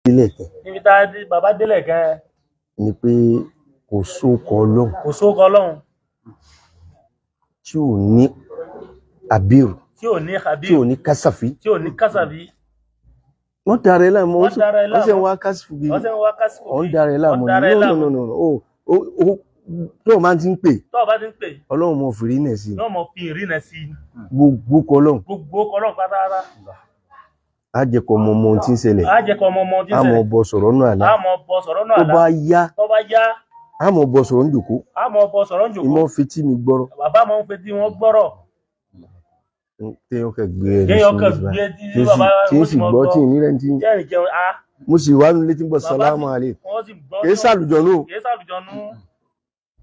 délẹ̀ kẹ́. Níbi tá bàbá délẹ̀ kẹ́. Ni pé kò sóko Ọlọ́run. Kò sóko Ọlọ́run. Tí ò ní abiru. Tí ò ní abiru. Tí ò ní kásáfì. Tí ò ní kásáfì. Wọ́n darẹ̀ láàmú. Wọ́n ṣe ń wá kásìfù gidi. Wọ́n darẹ̀ láàmú. No. Tó o máa ti ń pè. Tó o bá ti ń pè. Ọlọ́run mọ̀ fi rínà sí. Ọlọ́run mọ̀ fi rínà sí. Gbogbo kọlọ́run. Gbogbo kọlọ́run pátápátá. A jẹ́ kọ́ ọmọ ohun tí ń ṣẹlẹ̀. A jẹ́ kọ́ ọmọ ohun tí ń ṣẹlẹ̀. A mọ̀ bọ̀ sọ̀rọ̀ náà àlá. A mọ̀ bọ̀ sọ̀rọ̀ náà àlá. Tó bá yá. A mọ̀ bọ̀ sọ̀rọ̀ ń jòkó. A mọ̀ bọ̀ sọ̀rọ̀ ń jòkó. Ìmọ̀ fetí mi gbọ́rọ̀. Bàbá mọ̀ ń fetí wọn gbọ́rọ̀. Téèyàn kẹ gbé ẹ tí ń sì gbọ́ tí ń nílẹ̀ tí ń. Mo sì wá nílé tí ń bọ̀ sálámù alẹ́. Kì í sàlùjọ́nù. Kì í sàlùjọ́nù.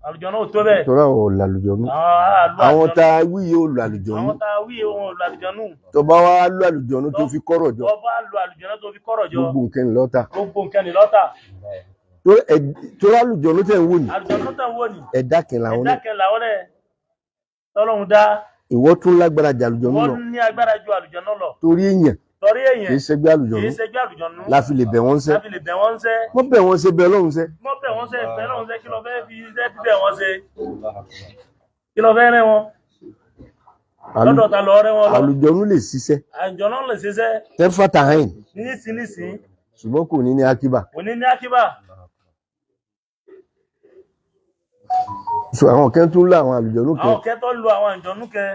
Àlùjọ́nù ò tó bẹ́ẹ̀. Tọ́lá ò làlùjọ́nù. Àwọn tá a wí yóò lu àlùjọ́nù. Àwọn tá a wí yóò lu àlùjọ́nù. Tó bá wá lu àlùjọ́nù tó fi kọ́rọ̀ jọ. Tó bá lu àlùjọ́nù tó fi kọ́rọ̀ jọ. Gbogbo nǹkan ni lọ́tà. Gbogbo nǹkan ni lọ́tà. Torí àlùjọ́nù tẹ̀ ń wò ní. Àlùjọ́nù tẹ̀ ń wò ní. Ẹ̀dá kẹ̀ làwọn náà. Ẹ̀dá kẹ̀ làwọn náà. Tọ́lọ́run dá. Ìwọ tún lágbára jù àlùjọ́nù lọ. Wọ́n ní agbára ju àlùjọ́nù lọ. Torí èèyàn. Kì í ṣẹgbẹ́ àlùjọ́nù. Kì í ṣẹgbẹ́ àlùjọ́nù. La fi lè bẹ̀ wọ́n sẹ́. La fi lè bẹ̀ wọ́n sẹ́. Mọ́ bẹ̀ wọ́n sẹ́ bẹ̀ Ọlọ́run sẹ́. Mọ́ bẹ̀ wọ́n sẹ́ bẹ̀ Ọlọ́run sẹ́ kí ló fẹ́ fi iṣẹ́ bíbẹ̀ wọ́n sẹ́. Kí ló fẹ́ rẹ́ wọn. Lọ́dọ̀ ta lọ rẹ́ wọn lọ. Àlùjọ́nù lè ṣiṣẹ́. Àlùjọ́nù lè ṣiṣẹ́. Tẹ́fàtà hàn. Nísìn. Ṣùgbọ́n kò ní ní akíbà. Kò ní ní akíbà. So àwọn kẹ́ tún lọ àwọn àlùjọ́nù kẹ́. Àwọn kẹ́ tó lu àwọn àlùjọ́nù kẹ́.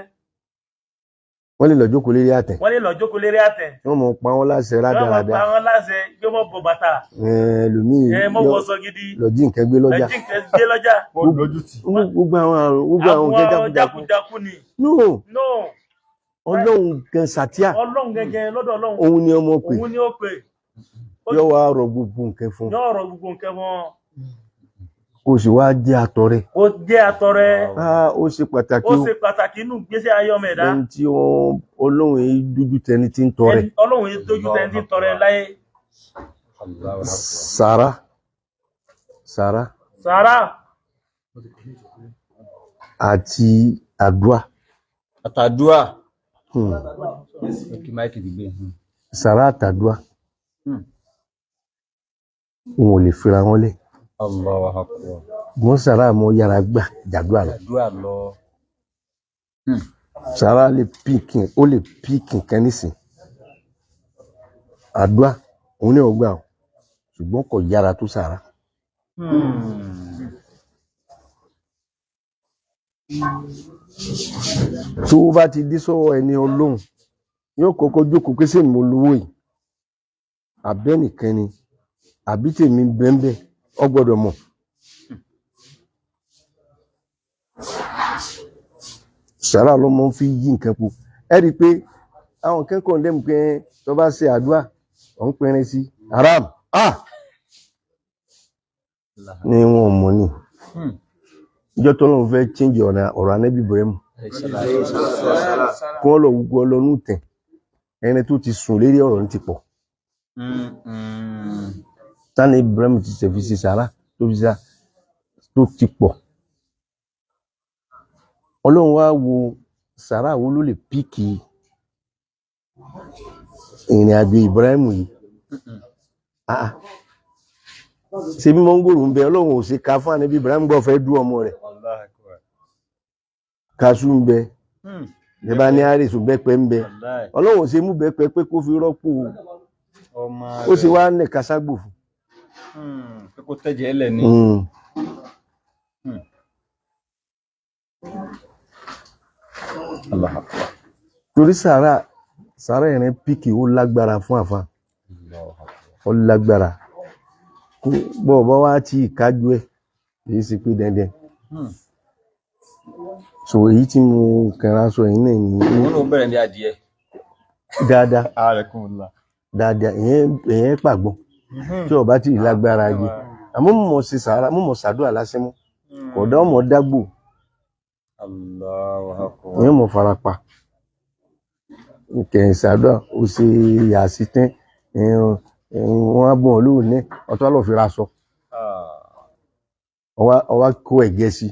Wọ́n lè lọ jókòó lérí àtẹ̀. Wọ́n lè lọ jókòó lérí àtẹ̀. Wọ́n mọ̀ pa wọ́n láṣẹ rádaràdà. Wọ́n mọ̀ pa wọ́n láṣẹ gbé mọ́ bọ̀ bàtà. Ẹlòmíì mọ́ wọ́sọ gidi. Lọ jí nǹkan gbé lọ́jà. Lọ jí nǹkan gbé lọ́jà. Gbogbo àwọn kẹ́ jákujáku ni. No. Ọlọ́run gan sàtíà. Ọlọ́run gẹ́gẹ́ lọ́dọ̀ Ọlọ́run. Òun ni ọmọ pè. Òun ni ó pè. Yóò wá rọ gbogbo nǹkan fún. Yóò rọ gbogbo nǹkan fún. Kò sì wá jẹ́ àtọrẹ. Ó jẹ́ àtọrẹ. Ó ṣe pàtàkì. Ó ṣe pàtàkì inú gbèsè ayé ọmọ ẹ̀dá. Ẹni tí Ọlọ́run yìí dójú tẹni tí ń tọrẹ. Ọlọ́run yìí dójú tẹni tí ń tọrẹ láyé. Sàrà. Àti àdúà. Àtàdúà. Sàrà àtàdúà. Wọn ò lè fira wọn lẹ̀. Allahu Akbar. Wọ́n sàrà mọ́ yára gbà jàdúà lọ. Sàrà lè píkì kan nísìn. Àdúà òun ní ọgbà o ṣùgbọ́n kò yára tó sàrà. Tó bá ti dé sọ́wọ́ ẹni Ọlọ́run yóò kọ́kọ́ jókòó pé ṣé mo lówó yìí àbẹ́nìkan ni àbí tèmi bẹ́ẹ̀ ọ gbọ́dọ̀ mọ̀. Sàrà ló mọ́ fi yí nǹkan po. Ẹ rí i pé àwọn kẹ́kọ̀ọ́ ndẹ́mu pé tó bá ṣe àdúrà wọ́n ń pẹ́rin sí haram. Ní wọn mọ̀ ni. Ìjọ tó lọ́n fẹ́ change ọ̀rọ̀ Ànábì Ibrahim. Kí wọ́n lọ gbogbo ọlọ́nù tẹ̀. Ẹni tó ti sùn lérí ọ̀rọ̀ ní ti pọ̀. Tani Ibrahim ti ṣe fi ṣe sàrà tó ti pọ̀. Ọlọ́run wá wo sàrà wo ló lè píkì ìrìn àjò Ibrahim yìí. Ṣé bí mọ́ngòrò ń bẹ Ọlọ́run ò ṣe ká fún Ànábì Ibrahim gbọ́ fẹ́ dú ọmọ rẹ̀. Kaṣú ń bẹ. Ìjọba ní àrèsùn bẹ́pẹ́ ń bẹ. Ọlọ́run ò ṣe mú bẹ́pẹ́ pé kó fi rọ́pò. Ó sì wá ní káságbò fún. Pé kó tẹ́jẹ̀ ẹlẹ̀ ni. Torí sàrà ìrìn píkì ó lágbára fún àfà. Ó lágbára. Bọ́ bá wá tí ìkájú ẹ̀ èyí sì pé dẹ́ndẹ́. So èyí tí mo kẹra sọ yìí náà ni. Wọ́n ló bẹ̀rẹ̀ ní adìẹ. Dáadáa èyàn pàgbọ́n tí ọba tí ì lágbára yìí. Àmọ́ mo ṣe sàrà mo ṣàdúrà lásán mọ́. Kódà ọmọ dágbò. Èyàn mọ̀ farapa. Kẹ̀yìn ṣàdúrà ó ṣe yàsí tẹ́ wọ́n á bọ̀ ọ́ lóòní ọ̀tọ́ lọ́ọ́ fi ra aṣọ. Ọwá kó ẹ̀gẹ́ sí.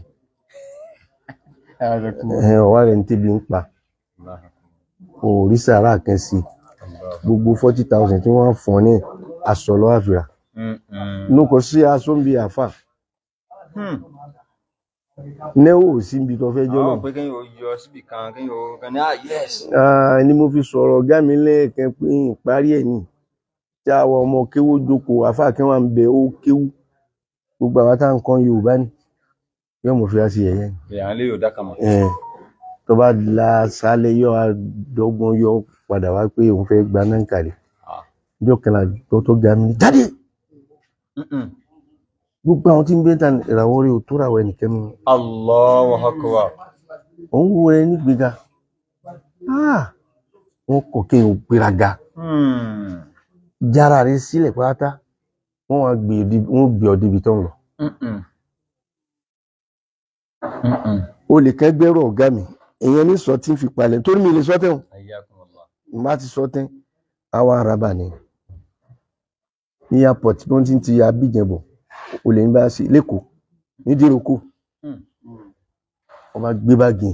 Ọwá rẹ̀ ń tẹ́bi ń pa. Òòrí sàrà kan sí. Gbogbo 40,000 tí wọ́n fún ọ ní asọ̀lọ́ àfìrà inú kò sí aṣọ ń bi àfà nẹ́wò sí ibi tó fẹ́ jọ́ àwọn náà. pé kéèyàn ó yọ síbì kan kéèyàn ó kan ní yes. Ni mo fi sọ̀rọ̀ ọ̀gá mi lẹ́ẹ̀kan pé ìparí ẹ̀ ní tí àwọn ọmọ kéwú jókòó àfà kí wọ́n bẹ ó kéwú gbogbo àwọn tá nǹkan Yorùbá ni yóò mọ̀ fi wá sí ẹ̀yẹ́ ni. èèyàn lè yóò dákà mọ́. Tó bá la sálẹ̀ yọ àdọ́gbọ́n yọ padà wá pé òun fẹ́ gba náà kàlẹ̀ ọjọ́ kẹlà tó ga mi ní jáde gbogbo àwọn tí ń gbé ta ìràwọ̀ rẹ̀ ò tó ràwọ̀ ẹnìkan nù. Allahu Akbar. òun wo ẹ nígbèga wọn kò kí n gbéraga jára rẹ̀ sílẹ̀ pátá wọn wá gbé ọ débi tó ń lọ. o lè kẹgbẹrù ọ̀gá mi èèyàn ní sọ tí ń fi palẹ̀ torí mi lè sọ tẹ̀ wọ́n má ti sọ tẹ́ àwa araba ni ní airport bí wọ́n ti Abidjan bọ̀ o lè ní bá ṣe lẹ́kọ̀ọ́ ní díròkó wọ́n bá gbé báàgì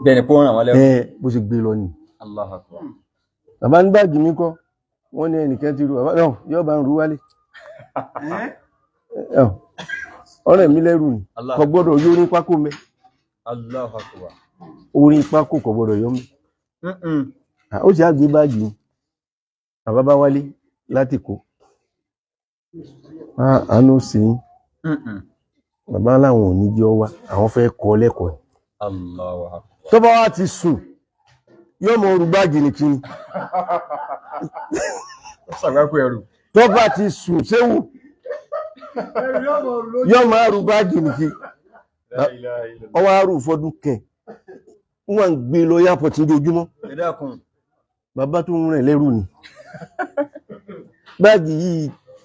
bẹ́ẹ̀ ni pé wọ́n ràn wọ́n lẹ́wọ̀n. bó ṣe gbé lọ ni. Allahu Akbar. bàbá ní báàgì mi kọ́ wọ́n ní ẹnìkan ti rú bàbá náà yóò bá ń rú wálé ọ̀rẹ́ mi lẹ́rù ni kò gbọ́dọ̀ yọ orin pákó mẹ́. Allahu Akbar. orin pákó kò gbọ́dọ̀ yọ mẹ́. ó ṣe àgbé báàgì ni bàbá bá wálé láti kó àánú sí bàbá láwọn ò ní jẹ́ ọ wá àwọn fẹ́ kọ́ lẹ́kọ̀ọ́. Allahu Akbar. tó bá wá ti sùn yóò mọ orú báàgì ní kíni. ṣàgbákò ẹrù. tó bá ti sùn séwù yóò máa rú báàgì ní kí ọwọ́ àrùn fọdún kẹ wọ́n ń gbé lọ yàpọ̀ tí ojoojúmọ́ bàbá tó ń rìn lẹ́rù ni báàgì yìí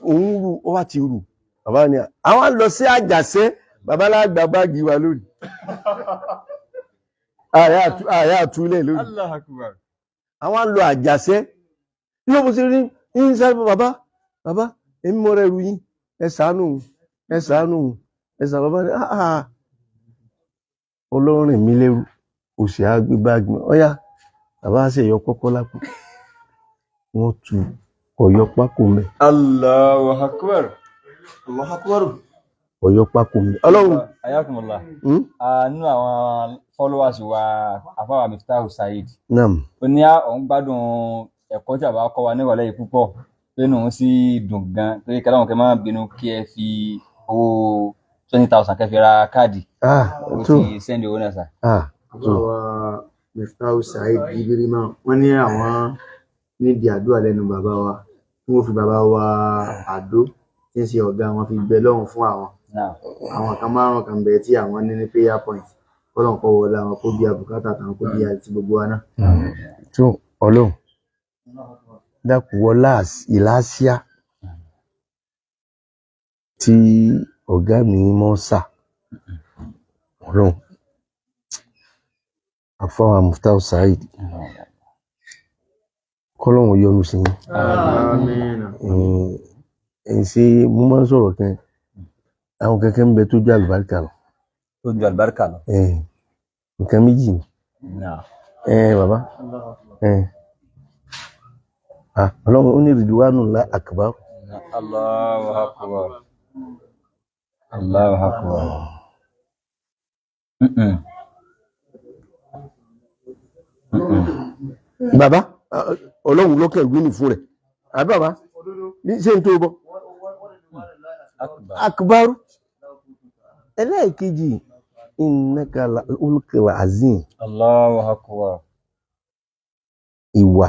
òun rú ọ wá ti rù bàbá ni àwọn lọ sí àjàṣẹ́ bàbá lágbà báàgì wa lónìí ààrẹ àtúlẹ̀ lónìí Allahu Akbar. àwọn lọ àjàṣẹ́ yóò bó ṣe rí ní sáré bàbá èmi mọ́ rẹ̀ rú yín ẹ ṣàánú bàbá ní ọlọ́rìn mi lẹ́rù òṣì àgbé báàgì mi ọ̀yá bàbá ṣe yọ kọ́kọ́ lápò wọ́n tu ọ̀yọ́ pákó mẹ́. Allahu Akbar. Allahu Akbar. ọ̀yọ́ pákó mẹ́. ọlọ́run. ayakumullah. nínú àwọn followers wa àfáwà Miftahu Saheed. Naam. ó ní òun gbádùn ẹ̀kọ́ tí àbá kọ́ wa nírọ̀lẹ́ yìí púpọ̀ lẹ́nu òun sì dùn gan torí kẹ́lá wọn kẹ́ máa bínú kí ẹ fi owó 20,000 kẹ́ fi ra káàdì. ó ti sẹ́ndì owó náà sà. àbáwá Miftahu Saheed Jibirima wọ́n ní àwọn nídìí àdúrà lẹ́nu bàbá wa tí wọ́n fi bàbá wa Àdó tí ń ṣe ọ̀gá wọn fi gbẹ lọ́hùn fún àwọn kan márùn kan bẹ̀rẹ̀ tí àwọn ní prayer point kọ́lọ̀ kọ́ wọlé àwọn kó bí àbùkátà àtàwọn kó bí àti gbogbo wa náà. tó ọlọ́run dákúwọ́lá ìlàsíà tí ọ̀gá mi mọ́ sà ọlọ́run àfọwà Miftahu Saheed kọ́lọ́run yọ́nú sí yín. ẹ̀yìn sí mo máa ń sọ̀rọ̀ kan àwọn kẹ̀kẹ́ ń bẹ tó ju àlùbáríkà lọ. tó ju àlùbáríkà lọ. nǹkan méjì ni. bàbá ọlọ́run ó ní Ridwanullah akbar. Allahu Akbar. Allahu Akbar. Bàbá ọlọ́run lọ́kẹ̀ ìwé nì fún rẹ̀ àbí bàbá ṣé n tó bọ́ akbaru ẹlẹ́ẹ̀kejì innaka la'ulukal azim. Allahu Akbar. ìwà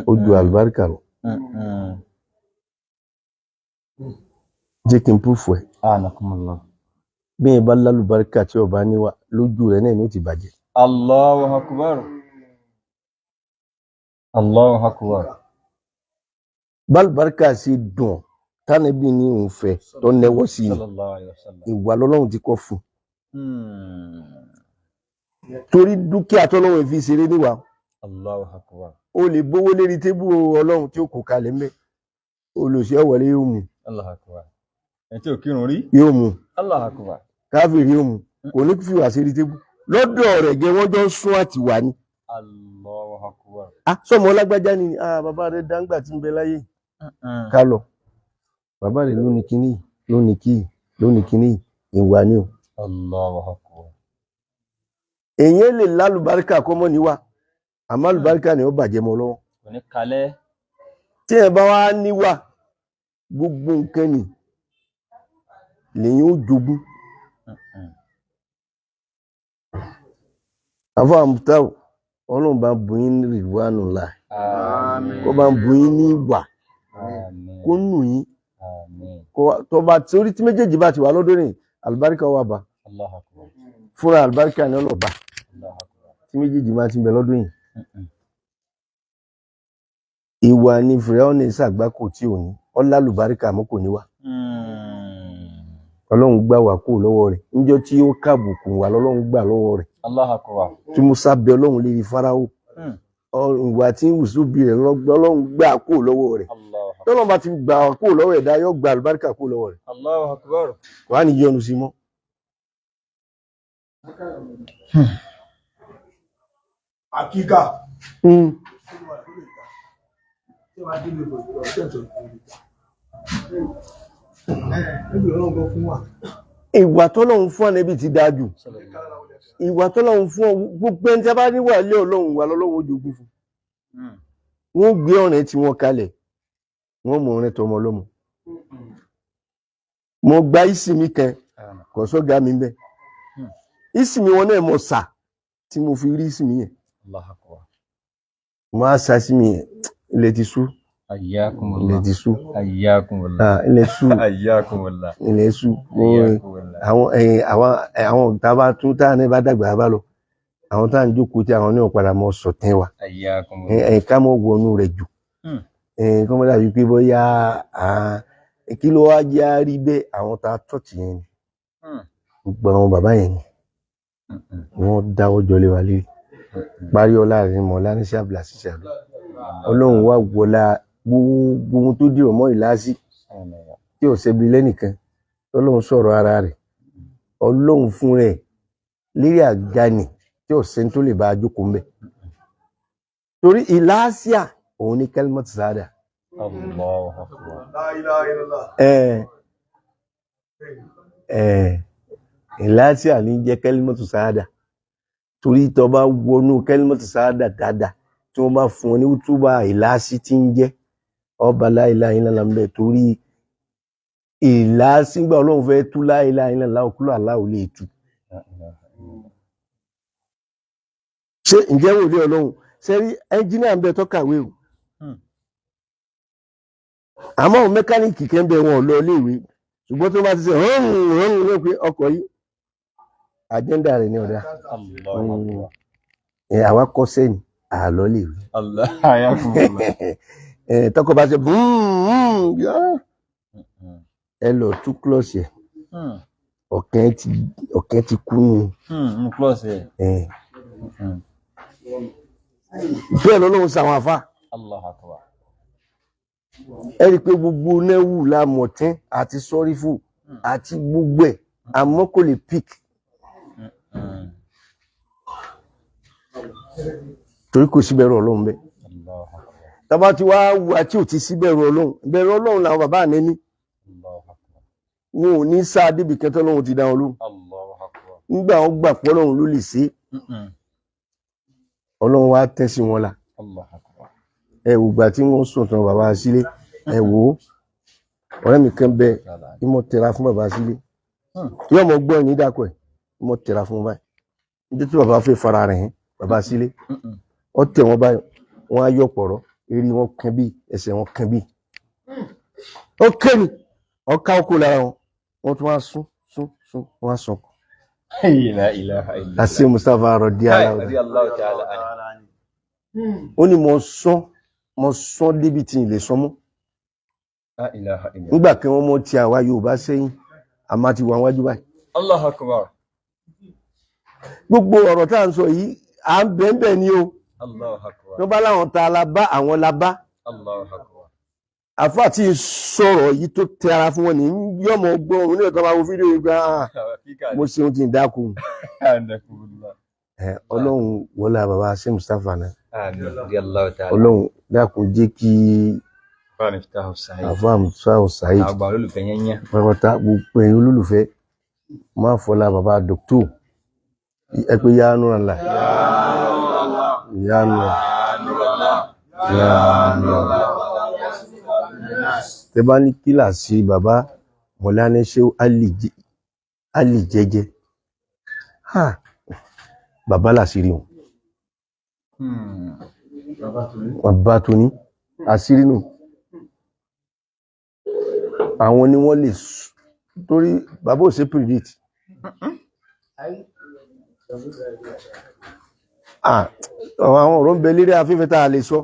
ojú àlùbáríkà lọ jẹ́ kí n púfù ẹ̀ bí ẹ bá lálùbáríkà tí ọba níwà lójú rẹ̀ náà ni ó ti bàjẹ́. Allahu Akbar. Allahu Akbar. bálùbáríkà sí dùn tánàbí ní òun fẹ́ tó nẹwọ́ sí ni ìwà lọ́lọ́run ti kọ́ fún torí dúkìá tọ́lọ́run fi ṣeré níwà. Allahu Akbar. o lè bówó lérí tébù ọlọ́run tí ó kò kalẹ̀ mẹ́ olùsẹ́ ọ̀wọ̀lé yóò mú. Allahu Akbar. ẹ̀ tí ò kírun rí. yóò mú. Allahu Akbar. káfíìrì yóò mú kò ní fi wà sí rí tébù lọ́dọ̀ rẹ̀ gẹ́ wọ́n jọ ń sún àtìwá ni. Allahu Akbar. sọmọ lágbájá ni bàbá rẹ̀ dáńgbà tí ń bẹ láyé ká lọ bàbá rẹ̀ ló ní kíní ló ní kíní ìwà ni o. Allahu Akbar. èyàn lè lálùbáríkà kọ́mọ́ níwà àmọ́ àlùbáríkà ni ó bàjẹ́ mọ́ lọ́wọ́. Kò ní kalẹ̀. tí ẹ bá wá níwà gbogbo nǹkan ni lèyìn ó jogún. àfọ àmútáwò ọlọ́run bá bu yín ní rìdwánù láì kó bá bu yín ní ìwà kó nù yín tó bá torí tí méjèèjì bá ti wà lọ́dọ̀ rìn àlùbáríkà wà bá fúnra àlùbáríkà ni ọlọ́ba tí méjèèjì máa ti bẹ lọ́dọ̀ yìí. ìwà ni fìrẹ́ọ́nì ṣàgbákò tí ò ní ọlá àlùbáríkà mọ́ kò ní wà. ọlọ́run gbà wá kúrò lọ́wọ́ rẹ̀ níjọ́ tí ó kàbùkù wà lọ́lọ́run gbà lọ́wọ́ rẹ̀. Allahu Akbar. tí Musa bẹ ọlọ́run lérí Fáráò ìwà tí wùsùbì rẹ̀ ọlọ́run gbà kúrò lọ́wọ́ rẹ̀. tọ́lọ́run bá ti gbà kúrò lọ́wọ́ ẹ̀dá yóò gba àlùbáríkà kúrò lọ́wọ́ rẹ̀. Allahu Akbar. wàá ní yọnu sí mọ́. Àkíkà. ìwà tọ́lọ́run fún ànábì ti dáa jù. ìwà tọ́lọ́run fún gbogbo ẹni tí a bá níwà lé ọlọ́run wà lọ́lọ́run ojogún fún. wọ́n gbé ọ̀rẹ́ tí wọ́n kalẹ̀ wọ́n mọ ọ̀rẹ́ tọmọ lọ́mọ. mo gba ìsinmi kan kò sọ́gà mi bẹ́ẹ̀. ìsinmi wọn náà mọ̀ sà tí mo fi rí ìsinmi yẹn. mo á sa ìsinmi yẹn ilẹ̀ ti sú. ilẹ̀ ti sú. ilẹ̀ sú. ilẹ̀ sú. àwọn tá a bá tún tá a ní bá dàgbà bá lọ àwọn tá à ń jókòó tí àwọn náà padà mọ sọtẹ́ wa ká mọ wọnú rẹ̀ jù kọ́ mọ́ dàbí pé bóyá kí ló wá jẹ́ àárí bẹ́ẹ̀ àwọn tá a tọ́ọ̀tì yẹn ni gbogbo àwọn bàbá yẹn ni wọ́n dáwọ́ jọlé wa lé parí ọlá rẹ̀ mọ̀ lánàṣẹ́ àbùlà ṣiṣẹ́ rẹ̀ ọlọ́run wá wọlá gbogbo ohun tó dìrọ̀ mọ́ ìlàsí tí ò ṣẹbi lẹ́nìkan ọlọ́run sọ̀rọ̀ ara rẹ̀ ọlọ́run fún rẹ̀ lérí àgánì tí ò sẹ́ni tó lè bá a jókòó mbẹ̀ torí ìlàsíà òun ní kẹlmọ́tì sáádà. ìlàsíà ní jẹ́ kẹlmọ́tì sáádà torí tó bá wọnú kẹlmọ́tì sáádà dáadáa tí wọ́n bá fún ọ ní wútúbà ìlàsí tí ń jẹ́ ọba láìláì ńlá lambẹ torí ìlàsígbà ọlọ́run fẹ́ tú láìláì ńlá láòkúlò aláwò lè tú. ṣé ǹjẹ́ wò lé ọlọ́run sẹ́rí ẹ́ńjìnìà ń bẹ tó kàwé o àmọ́ àwọn mẹkáníìkì kẹ́ ń bẹ wọn lọ iléèwé ṣùgbọ́n tó bá ti ṣe hàn pé ọkọ̀ yìí àjẹ́ndà rẹ̀ ní ọ̀dà àwa kọ́ sẹ́yìn àlọ́ lè rí tọkọ bá ṣe ẹ lọ tú klọ́ọ̀sì ẹ̀ ọ̀kẹ́ ti kú nù klọ́ọ̀sì ẹ̀ bẹ́ẹ̀ lọ́lọ́run sàwọn àfà ẹ rí i pé gbogbo nẹ́wù lámọ̀tẹ́ àti sọ́rífù àti gbogbo ẹ̀ àmọ́ kò lè pík torí kò síbẹ̀rù ọlọ́run bẹ́ẹ̀ tàbá tí wàá wù àti òtí síbẹ̀rù ọlọ́run ìbẹ̀rù ọlọ́run làwọn bàbá àná ní wọn ò ní sáà débi kẹtọ́ ọlọ́run ti dá wọn lóhùn nígbà wọn gbà pé ọlọ́run ló lè ṣe ọlọ́run wá tẹ́ sí wọn la ẹ wò gbà tí wọ́n sùn tán bàbá sílé ẹ wò ó ọ̀rẹ́ mi kan bẹ kí mo tẹra fún bàbá sílé yóò mọ gbọ́ ní dàkọ̀ ẹ̀ kí mo tẹra fún báyìí nítorí tí bàbá fẹ́ fara rẹ̀ hẹ́n bàbá sílé ọ tẹ wọn báyìí wọn á yọ pọ̀rọ̀ eré wọn kan bí ẹsẹ̀ wọn kan bí ó kéwì ọ̀ká oko lára wọn tún wá sún wọn á sùn. àṣẹ Mustapha rọ̀dí aláwọ̀ ó ní mo sán débi tí n lè sán mọ́ nígbà kí wọ́n mọ́ ti àwa Yorùbá sẹ́yìn àmá ti wà wájú báyìí. Allahu Akbar. gbogbo ọ̀rọ̀ tá à ń sọ yìí à ń bẹ́ẹ̀ ni o tó bá láwọn ta labá àwọn labá àfáà tí sọ̀rọ̀ yìí tó tẹ ara fún wọn ní yọmọ gbọ́ òun ní ọ̀tọ́ máa wo fídíò yìí gbá mo ṣeun ti ń dákun ọlọ́run wọlé bàbá ṣe Mustapha náà Àmín. Radiyallahu ta'ala. Ọlọ́run dákun jẹ́ kí Bá mi Miftahu Saheed. àfáà Miftahu Saheed Àgbà olólùfẹ́ yẹn. pátá gbogbo ẹ̀yin olólùfẹ́ máa fọlá bàbá dòkítò ẹ pé yá nù ọ̀la yá nù ọ̀la yá nù ọ̀la tẹ bá ní kíláàsì bàbá Mọ̀lánà Shehu Ali Jẹ́jẹ́ bàbá làṣírí wọn bàbá tó ní àṣírí nù àwọn ni wọ́n lè torí bàbá ò ṣe predict àwọn ọ̀rọ̀ ń bẹ lérí afẹ́fẹ́ tá a lè sọ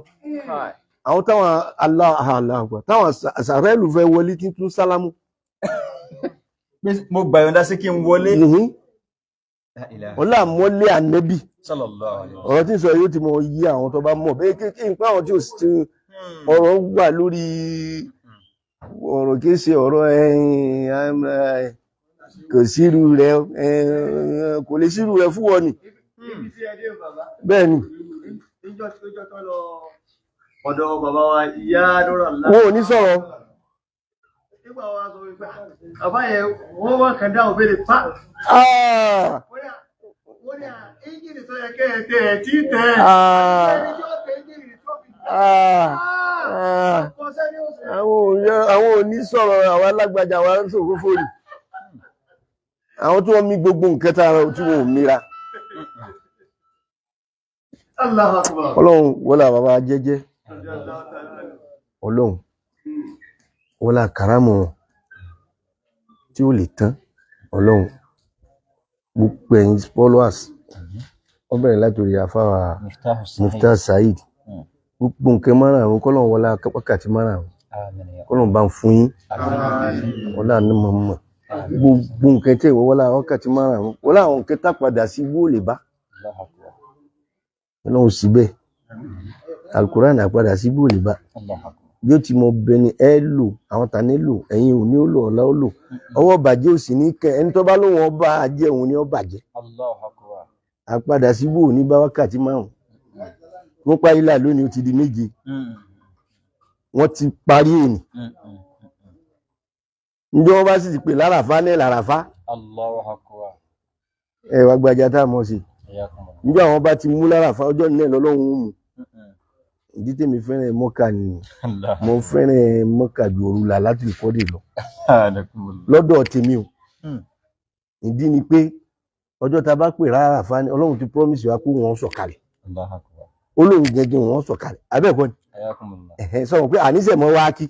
àwọn táwọn aláàgbà táwọn àṣàrẹ́lù fẹ́ wọlé tí tún sálámù Mo gbà yọ̀ǹda sí kí n wọlé. ọlá mọ́lé ànẹ́bì Sallallahu alaihi wasallam. ọ̀rọ̀ tí ń sọ yóò ti mọ yí àwọn tó bá mọ̀ bẹ́ẹ̀ kí n pa àwọn tí ò sí ọ̀rọ̀ wà lórí ọ̀rọ̀ kìí ṣe ọ̀rọ̀ kò sírú rẹ̀ kò lè sírú rẹ̀ fún wọn ni bẹ́ẹ̀ ni ọ̀dọ̀ bàbá wa ìyá lọ́rọ̀ ńlá. wọn ò ní sọ̀rọ̀ Nígbà wa sọ wípé bàbá yẹn wọ́n wá kàn dáhùn béèrè pa. Wọ́n ní ẹ́ńjìnì tó yẹ kẹ́ ẹ̀ tẹ̀ ẹ̀ tí tẹ̀ ẹ̀. àwọn ò ní sọ̀rọ̀ àwọn alágbàjà wa ń sòfófó rí àwọn tí wọ́n mí gbogbo nǹkan tá ara tí wọn ò mira ọlọ́run wọlá bàbá Jẹ́jẹ́ ọlọ́run wọlá kàrámù wọn tí ó lè tán ọlọ́run gbogbo ẹ̀yin followers wọ́n bẹ̀rẹ̀ látòrí àfáwà Miftahu Saheed gbogbo nǹkan márùn-ún kọ́lọ̀ wọlá wákàtí márùn-ún kọ́lọ̀ bá ń fún yín wọlá ní mọ̀mọ́ gbogbo nǹkan tẹ́ ìwọ́ wọlá wákàtí márùn-ún wọlá àwọn nǹkan tá padà sí bó lè bá ọlọ́run síbẹ̀ alukuran àpadà sí bó lè bá bí ó ti mọ bẹni ẹ lò àwọn ta ní lò ẹ̀yin ò ní ó lò ọ̀la ó lò ọwọ́ bàjẹ́ ò sì ní kẹ ẹni tó bá lóun ọba ajẹ́ òun ni ó bàjẹ́ àpadà sí bó ní bá wákàtí márùn wọ́n parí là lónìí ó ti di méje wọ́n ti parí èyí njẹ́ wọ́n bá sì ti pè láràfá ní láràfá ẹ wá gbajà tá a mọ̀ sí njẹ́ àwọn bá ti mú láràfá ọjọ́ nílẹ̀ lọ́lọ́run ó mú ìdí tèmi fẹ́ràn mọ́kà ni mo fẹ́ràn mọ́kà ju òrùlà láti ìkọ́dé lọ lọ́dọ̀ tèmi o ìdí ni pé ọjọ́ ta bá pè rárá fa ni ọlọ́run ti promise wa pé wọ́n sọ̀kalẹ̀ olóhùn gẹ́gẹ́ wọ́n sọ̀kalẹ̀ abẹ́ẹ̀kọ́ ni sọ̀rọ̀ pé àníṣe mọ́ wá kí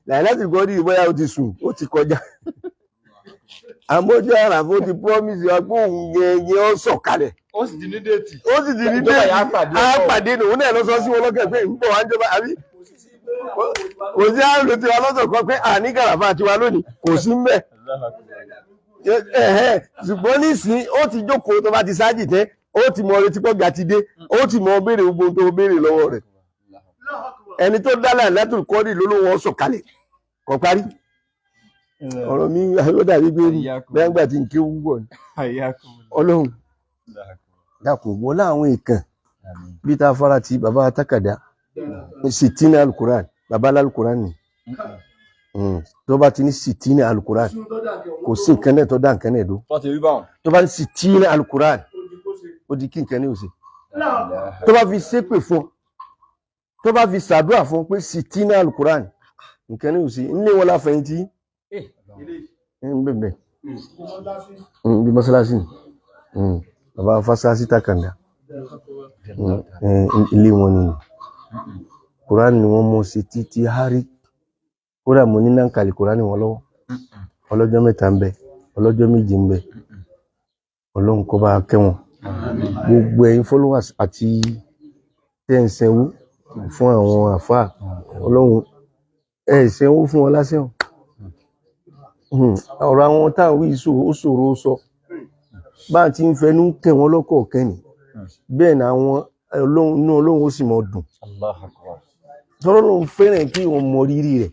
láti ìkọ́dé ìbọ́yá ó ti sùn ó ti kọjá àmójú àràfó ti promise wa pé òun gẹ́gẹ́ ó sọ̀kalẹ̀ Ó sì di ní déètì. Àpàdé nù náà lọ sọ sí wọn lọ́kẹ̀ pé ń bọ̀ wá ń jọba àbí kò sí àrùn tiwa lọ́sọ̀ kan pé àní gàràfà tiwa lónìí kò sí ń bẹ̀ ṣùgbọ́n nísìnyí ó ti jókòó tó bá ti ṣáàjì tẹ́ ó ti mọ retí pọ́gà ti dé ó ti mọ béèrè gbogbo tó béèrè lọ́wọ́ rẹ̀ ẹni tó dálà látòlù kọ́rì ló ló wọ́n sọ̀kalẹ̀ kò parí ọ̀rọ̀ mi ló dàbí pé bẹ́ẹ̀ gbà tí n kí wúwọ̀ ni ọlọ́run dákun wọlé àwọn ìkàn bí tá a fara ti bàbá Takada sitina alukuran bàbá alukuran ni tó bá ti ní sitina alukuran kò sí nǹkan náà tó dá nǹkan náà dó tó bá ní sitina alukuran ó di kí nǹkan náà ó ṣe tó bá fi ṣépè fún tó bá fi ṣàdúrà fún pé sitina alukuran nǹkan náà ó ṣe nílé wọn láfẹ̀yìntì bẹ́ẹ̀ bí mọ́sálásí bàbá Fásásí Takanda ilé wọn ni Kùránì ni wọ́n mọ̀ sí títí hárí kódà mo ní náà kàlì Kùránì wọn lọ́wọ́ ọlọ́jọ́ mẹ́ta ń bẹ ọlọ́jọ́ méje ń bẹ ọlọ́run kó bá kẹ́wọn gbogbo ẹ̀yin followers àti tẹ́ǹsẹ̀wó fún àwọn àfáà ọlọ́run ẹ̀ẹ́sẹ̀wó fún wọn lásán ọ̀rọ̀ àwọn táwọn wí ó ṣòro ó sọ bá ti ń fẹnu kẹ́ wọn lọ́kọ̀ọ̀kan ni bẹ́ẹ̀ ni àwọn inú ọlọ́run ó sì mọ dùn sọ́rọ́ ló ń fẹ́ràn kí wọ́n mọ rírì rẹ̀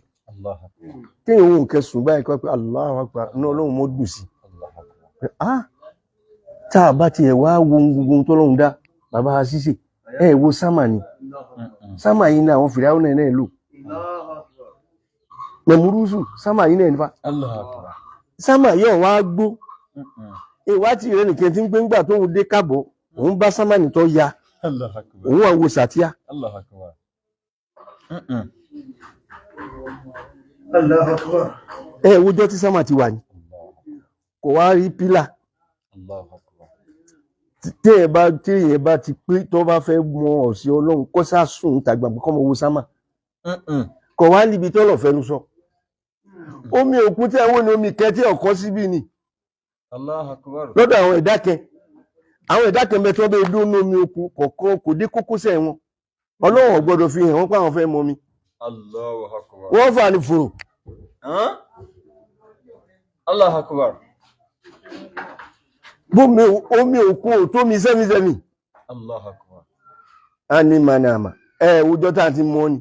kí wọ́n nǹkan sùn báyìí kọ́ pé Allahu Akbar inú ọlọ́run mọ́ dùn sí tá a bá tiẹ̀ wá wo gbogbo tọ́lọ́run dá bàbá ṣíṣe ẹ wo sámà ni sámà yìí ní àwọn fìdáwọ́ náà lò Nàmúrúsù sámà yìí náà nípa sámà yóò wá gbó ìwá tí ìrẹ́ nìkan tí ń gbé ńgbà tó ń dé kábọ̀ òun bá sámà nìtọ́ ya òun wà wo sàtíà ẹ wojọ́ tí sámà ti wà ní kò wá rí pílà téèyàn bá ti pé tó bá fẹ́ mọ ọ̀sẹ̀ Ọlọ́run kó sá sùn tàgbà kọ́ mọ wo sámà kò wá níbi tọ́lọ̀ fẹ́nu sọ omi òkun tí àwọn omi kẹ tí ọkọ síbí ni lọ́dọ̀ àwọn ẹ̀dá kan mẹ́tọ́ bẹ́ẹ̀ dún ní omi òkun kọ̀ọ̀kan kò dé kókósẹ̀ wọn Ọlọ́run ò gbọ́dọ̀ fi hàn wọ́n pé àwọn fẹ́ mọ mi wọ́n fà ní fòrò. Allahu Akbar. Bómi omi òkun ò tó mi sẹ́mi. Allahu Akbar. A ní manama òjò tá a ti mọ ni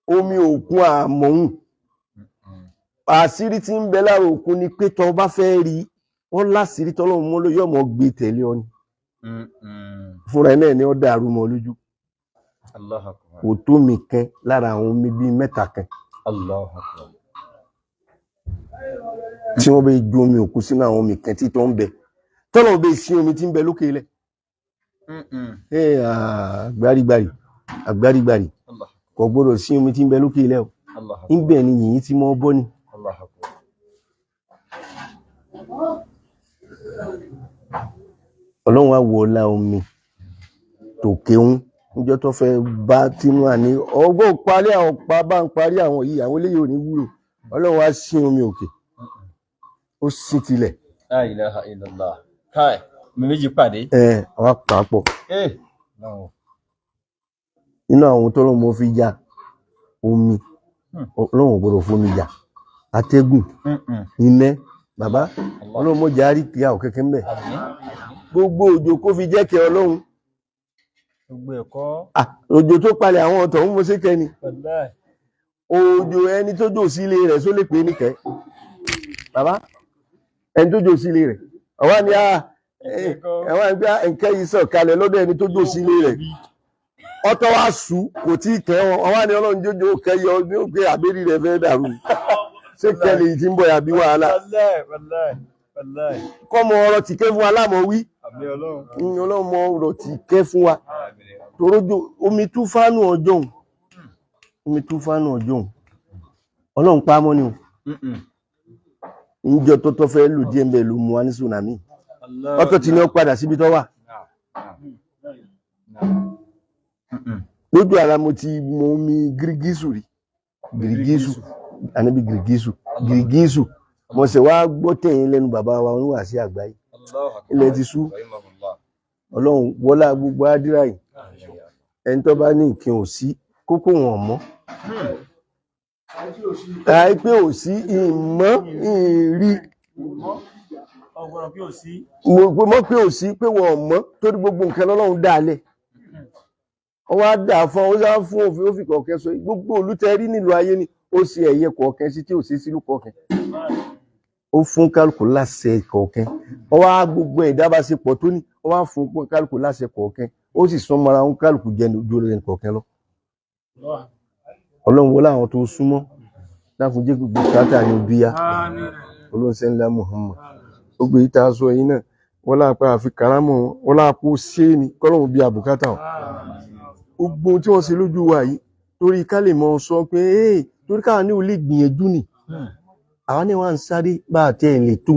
omi òkun àmọ̀hún àṣírí tí ń bẹ lára òkun ni pé tó bá fẹ́ rí wọ́n láṣírí tọ́lọ́run mọ́ ló yọ̀ mọ́ gbé tẹ̀lé ọ ni fúnra ẹ̀ náà ni ó dàrú mọ́ lójú kò tó mi kẹ́ lára àwọn omi bíi mẹ́ta kan tí wọ́n bẹ ju omi òkun sínú àwọn omi kan tí tó ń bẹ tọ́lọ́run bẹ sí omi tí ń bẹ lókè ilẹ̀ àgbárígbàrí kò gbọ́dọ̀ sí omi tí ń bẹ lókè ilẹ̀ o níbẹ̀ ni yìnyín tí mọ́ bọ́ ni. Ọlọ́run wá wo ọlá omi tòkè ń níjọ́ tó fẹ́ bá tínú àní ọgbọ́n parí àwọn bá ń parí àwọn yìí àwọn eléyìí ò ní wúlò Ọlọ́run wá sí omi òkè ó sì tilẹ̀. La ilaha illallah. Káì mi méjì pàdé. Àwọn pàápọ̀ nínú àwọn tọ́lọ́ mọ́ fi ya omi Ọlọ́run gbọ́dọ̀ fomi jà atẹ́gùn iná bàbá Ọlọ́run mọ́ jà rí kíá òkèké mbẹ̀ gbogbo òjò kó fi jẹ́ kẹ́ Ọlọ́run gbogbo ẹ̀kọ́ òjò tó palẹ̀ àwọn ọ̀tọ̀ ń mọ́ sí kẹ́ni òjò ẹni tó jò sí ilé rẹ̀ só lè pè é níkẹ́ bàbá ẹni tó jò sí ilé rẹ̀ ọwá ni ẹwà ń gbá nǹkẹ́ yìí sọ̀ kalẹ̀ lọ́dọ̀ ẹni tó jò sí ilé rẹ̀ ọtọ wa sù kò tí kẹ wọn ọwá ni Ọlọ́run jójó kẹyọ ní òkè àbẹ́rí rẹ̀ fẹ́ dàrú ṣé kẹlẹ̀ yìí ti ń bọ̀ àbí wàhálà kọ́mọ ọ̀rọ̀ tí kẹ́ fún wa lámọ̀ wí Ọlọ́run mọ ọ̀rọ̀ tí kẹ́ fún wa torójò omi túfánù ọjọ́ Ọlọ́run pa mọ́ ni o níjọ tó fẹ́ lù díẹ̀ mbẹ́ ló mú wa ní tsunami ọtọ tí ni ó padà síbi tó wà lójú ara mo ti mọ omi gírígísù rí gírígísù mo ṣe wá gbọ́ tẹ̀yìn lẹ́nu bàbá wa oníwà sí àgbáyé ilẹ̀ ti sú Ọlọ́run wọlá gbogbo àdírà yìí ẹni tó bá ní nǹkan ò sí kókó wọn mọ́ àìpé ò sí ìmọ̀ ìrí mọ́ pé ò sí pé wọ́n mọ́ torí gbogbo nǹkan lọ́lọ́run dálẹ̀ wọ́n wá dà fún ó sá fún òfin ó fi kọ̀ọ̀kẹ́ sọ gbogbo olùtẹ́rí nílùú ayé ni ó ṣe ẹ̀yẹ kọ̀ọ̀kẹ́ sí tí ò sí sílùú kọ̀ọ̀kẹ́ ó fún kálukú láṣẹ kọ̀ọ̀kẹ́ wọ́n wá gbogbo ẹ̀dá bá ṣe pọ̀ tó ní wọ́n wá fún kálukú láṣẹ kọ̀ọ̀kẹ́ ó sì sún mọ́ra ń kálukú jẹ ojú rẹ̀ kọ̀ọ̀kẹ́ lọ. Ọlọ́run wọlé àwọn tó súnmọ́ láfún jẹ́ gbogbo kátà ní bíyá Ọlọ́run ṣe ńlá Muhammad ó gbé ìta sọ yìí náà wọ́n lápá àfi karamọ́ wọ́n lápò ṣé ni kọ́lọ́run bí àbùkátà gbogbo tí wọ́n ṣe lójú wa yìí torí ká lè mọ sọ pé torí káwọn ní olè gbìyànjú ni àwọn ní wọ́n ń sáré bá àti ẹ̀ lè tú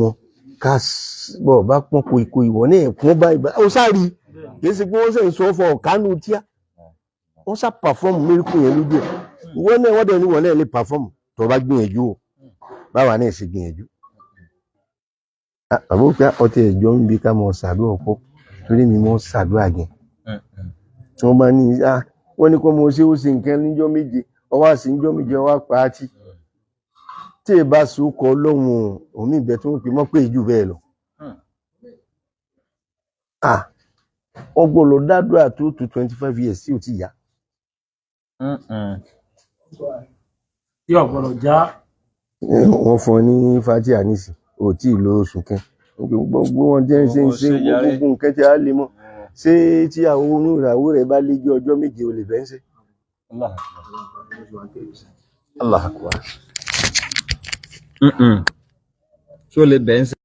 wọn ká bọ̀ bá pọ́n koríko ìwọ̀ ní ẹ̀kún bá ìgbà ó sáré kìí ṣe pé wọ́n sì ń sọ fọ ọ̀kánú tíá wọ́n sá pàfọ́ọ̀mù mẹ́ríkù yẹn lójú ẹ̀ ìwọ náà wọ́n dẹ̀ ní wọ́n náà lè pàfọ́ọ̀mù tó bá gbìyànjú o báwa náà ṣe gbìyànjú àbúkà ọtí ẹ̀jọ́ ń bí ká mọ ṣàdúrà ọ̀pọ̀ torí mi mọ́ ṣàdúrà yẹn tí wọ́n bá ní wọ́n ní kó mo ṣe ó ṣe nǹkan níjọ́ méje ọwọ́ àṣì níjọ́ méje ọwọ́ pa á tí ì bá sòkò Ọlọ́run òmí ìbẹ́ tí wọ́n pè mọ́ pé jù bẹ́ẹ̀ lọ. ọgbọ́n lọ dádúrà tó 25 years tí ò ti yá. tí ọ̀gbọ̀nọ̀ já. wọ́n fún ọ ní fatia nísì ò tí ì lo oṣù kan gbogbo wọn jẹ́ ṣe ń ṣe gbogbo nǹkan tí a lè mọ̀ ṣé tí àwọn oníràwó rẹ̀ bá lé jẹ́ ọjọ́ méje o lè bẹ́ ń ṣe. Allah akbar. Ṣó lè bẹ́ ń ṣe.